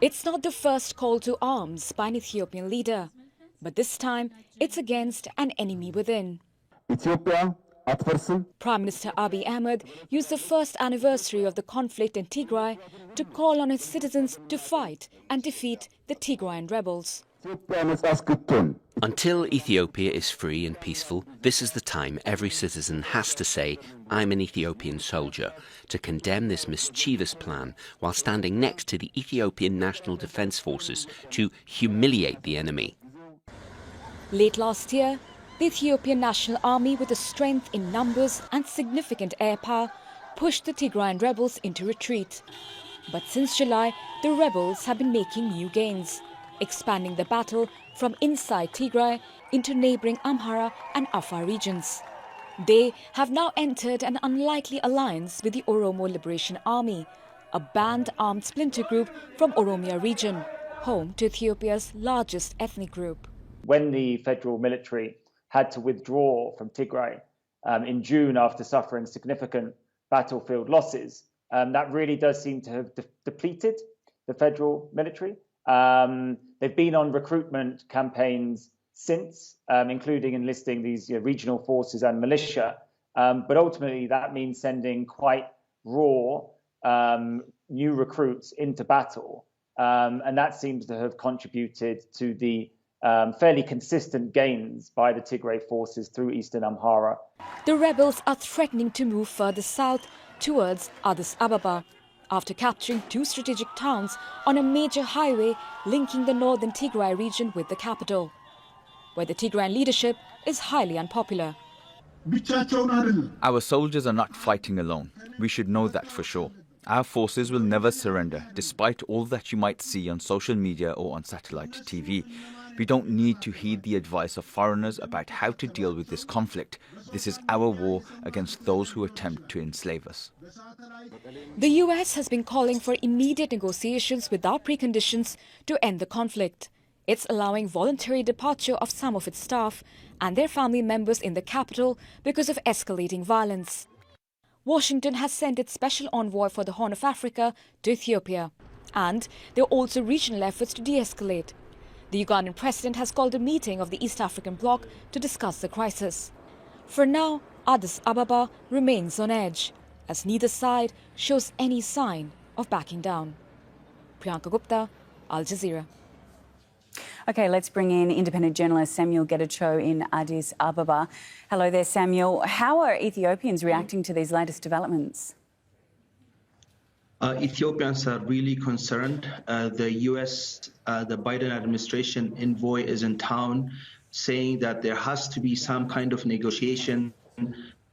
It's not the first call to arms by an Ethiopian leader, but this time it's against an enemy within. Ethiopia atversın. Prime Minister Abiy Ahmed used the first anniversary of the conflict in Tigray to call on his citizens to fight and defeat the Tigrayan rebels. Until Ethiopia is free and peaceful, this is the time every citizen has to say, "I'm an Ethiopian soldier," to condemn this mischievous plan while standing next to the Ethiopian National Defence Forces to humiliate the enemy. Late last year, the Ethiopian National Army, with a strength in numbers and significant air power, pushed the Tigrayan rebels into retreat. But since July, the rebels have been making new gains, expanding the battle from inside Tigray into neighbouring Amhara and Afar regions. They have now entered an unlikely alliance with the Oromo Liberation Army, a banned armed splinter group from Oromia region, home to Ethiopia's largest ethnic group. When the federal military had to withdraw from Tigray in June after suffering significant battlefield losses, that really does seem to have depleted the federal military. They've been on recruitment campaigns since, including enlisting these regional forces and militia. But ultimately, that means sending quite raw new recruits into battle. And that seems to have contributed to the fairly consistent gains by the Tigray forces through eastern Amhara. The rebels are threatening to move further south towards Addis Ababa, after capturing two strategic towns on a major highway linking the northern Tigray region with the capital, where the Tigrayan leadership is highly unpopular. Our soldiers are not fighting alone. We should know that for sure. Our forces will never surrender, despite all that you might see on social media or on satellite TV. We don't need to heed the advice of foreigners about how to deal with this conflict. This is our war against those who attempt to enslave us. The US has been calling for immediate negotiations without preconditions to end the conflict. It's allowing voluntary departure of some of its staff and their family members in the capital because of escalating violence. Washington has sent its special envoy for the Horn of Africa to Ethiopia. And there are also regional efforts to de-escalate. The Ugandan president has called a meeting of the East African bloc to discuss the crisis. For now, Addis Ababa remains on edge, as neither side shows any sign of backing down. Priyanka Gupta, Al Jazeera. OK, let's bring in independent journalist Samuel Getachew in Addis Ababa. Hello there, Samuel. How are Ethiopians reacting to these latest developments? Ethiopians are really concerned. The US, the Biden administration envoy is in town saying that there has to be some kind of negotiation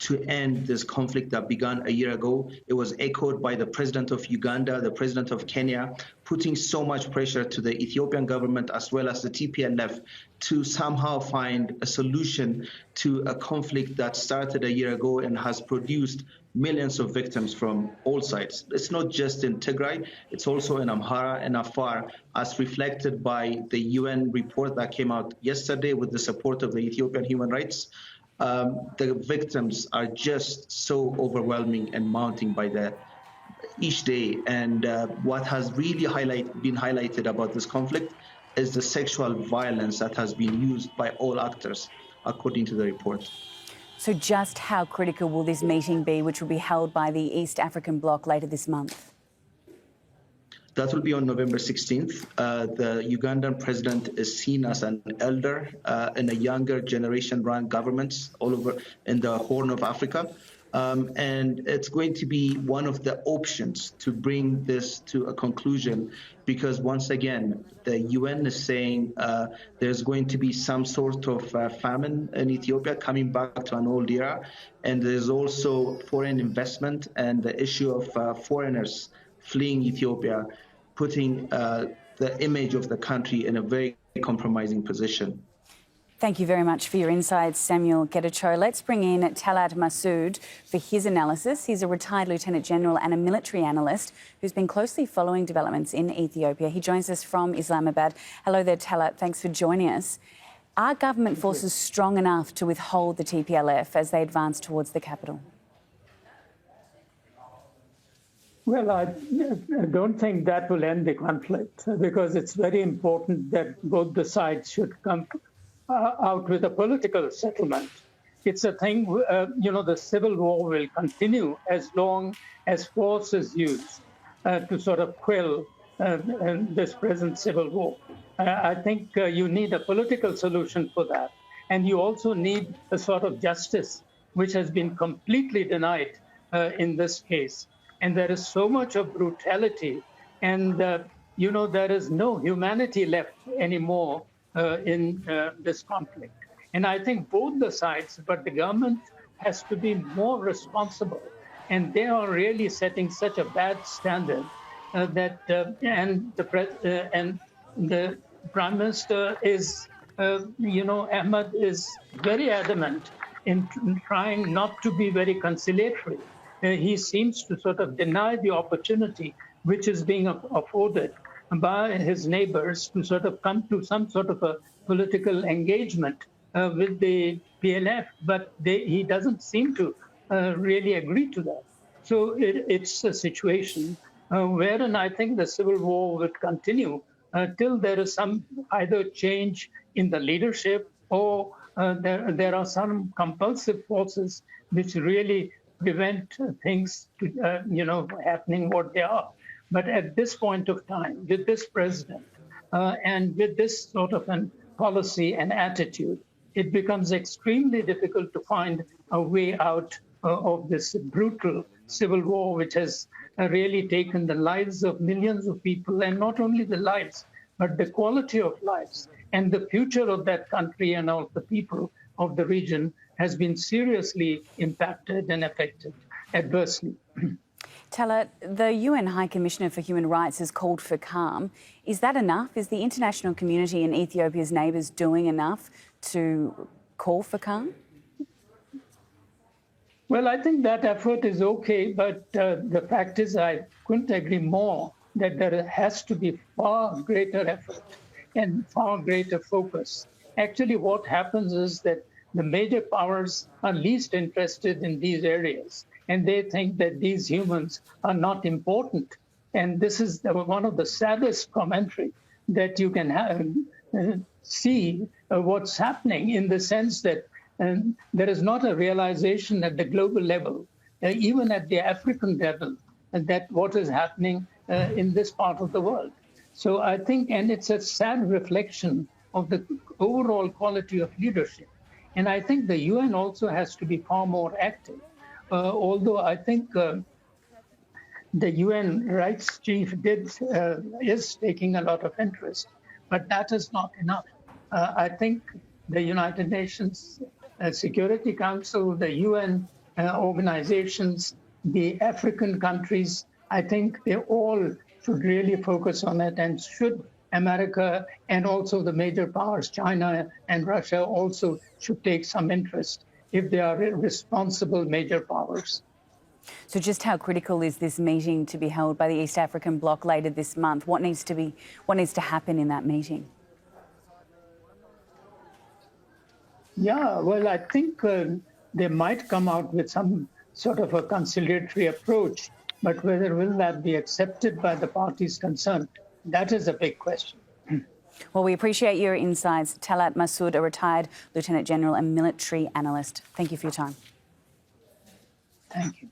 to end this conflict that began a year ago. It was echoed by the president of Uganda, the president of Kenya, putting so much pressure to the Ethiopian government as well as the TPLF to somehow find a solution to a conflict that started a year ago and has produced millions of victims from all sides. It's not just in Tigray, it's also in Amhara and Afar, as reflected by the UN report that came out yesterday with the support of the Ethiopian human rights. The victims are just so overwhelming and mounting by each day. And what has really been highlighted about this conflict is the sexual violence that has been used by all actors, according to the report. So just how critical will this meeting be, which will be held by the East African bloc later this month? That will be on November 16th. The Ugandan president is seen as an elder in a younger generation-run governments all over in the Horn of Africa. And it's going to be one of the options to bring this to a conclusion, because once again, the UN is saying there's going to be some sort of famine in Ethiopia, coming back to an old era. And there's also foreign investment and the issue of foreigners fleeing Ethiopia, putting the image of the country in a very compromising position. Thank you very much for your insights, Samuel Getachew. Let's bring in Talat Massoud for his analysis. He's a retired Lieutenant General and a military analyst who's been closely following developments in Ethiopia. He joins us from Islamabad. Hello there, Talat. Thanks for joining us. Are government forces strong enough to withhold the TPLF as they advance towards the capital? Well, I don't think that will end the conflict because it's very important that both the sides should come out with a political settlement. It's a thing, the civil war will continue as long as force is used to sort of quell this present civil war. I think you need a political solution for that. And you also need a sort of justice, which has been completely denied in this case. And there is so much of brutality, and there is no humanity left anymore in this conflict. And I think both the sides, but the government has to be more responsible. And they are really setting such a bad standard that the Prime Minister is, Ahmed is very adamant in trying not to be very conciliatory. He seems to sort of deny the opportunity which is being afforded by his neighbors to sort of come to some sort of a political engagement with the PLF, but he doesn't seem to really agree to that. So it's a situation wherein I think the civil war would continue till there is some either change in the leadership or there are some compulsive forces which really prevent things to, happening what they are. But at this point of time, with this president and with this sort of an policy and attitude, it becomes extremely difficult to find a way out of this brutal civil war, which has really taken the lives of millions of people, and not only the lives, but the quality of lives and the future of that country and of the people of the region has been seriously impacted and affected adversely. Talat, the UN High Commissioner for Human Rights has called for calm. Is that enough? Is the international community and Ethiopia's neighbours doing enough to call for calm? Well, I think that effort is okay, but the fact is I couldn't agree more that there has to be far greater effort and far greater focus. Actually, what happens is that the major powers are least interested in these areas, and they think that these humans are not important. And this is one of the saddest commentary that you can see what's happening, in the sense that there is not a realization at the global level, even at the African level, that what is happening in this part of the world. So I think, and it's a sad reflection of the overall quality of leadership. And I think the UN also has to be far more active. Although I think the UN rights chief is taking a lot of interest, but that is not enough. I think the United Nations Security Council, the UN organizations, the African countries, I think they all should really focus on it, and should America and also the major powers, China and Russia, also should take some interest if they are responsible major powers. So just how critical is this meeting to be held by the East African Bloc later this month? What needs to happen in that meeting? Yeah, well, I think they might come out with some sort of a conciliatory approach, but whether will that be accepted by the parties concerned, that is a big question. Well, we appreciate your insights. Talat Massoud, a retired Lieutenant General and military analyst. Thank you for your time. Thank you.